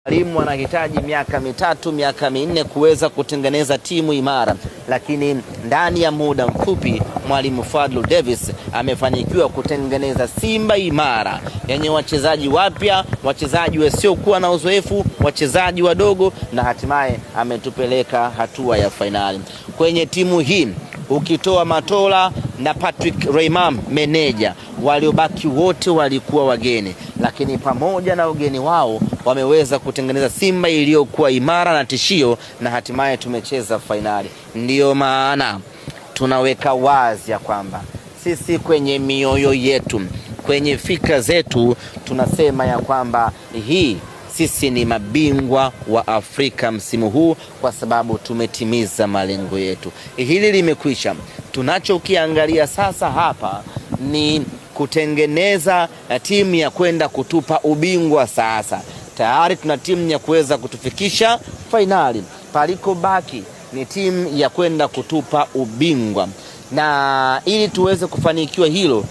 Mwalimu anahitaji miaka mitatu, miaka minne kuweza kutengeneza timu imara, lakini ndani ya muda mfupi Mwalimu Fadlu Davis amefanikiwa kutengeneza Simba imara yenye wachezaji wapya, wachezaji wasiokuwa na uzoefu, wachezaji wadogo, na hatimaye ametupeleka hatua ya fainali. Kwenye timu hii ukitoa Matola na Patrick Raymond meneja, waliobaki wote walikuwa wageni, lakini pamoja na ugeni wao wameweza kutengeneza Simba iliyokuwa imara na tishio, na hatimaye tumecheza fainali. Ndiyo maana tunaweka wazi ya kwamba sisi kwenye mioyo yetu, kwenye fikra zetu, tunasema ya kwamba sisi ni mabingwa wa Afrika msimu huu, kwa sababu tumetimiza malengo yetu. Hili limekwisha. Tunachokiangalia sasa hapa ni kutengeneza timu ya kwenda kutupa ubingwa. Sasa tayari tuna timu ya kuweza kutufikisha fainali. Paliko baki ni timu ya kwenda kutupa ubingwa, na ili tuweze kufanikiwa hilo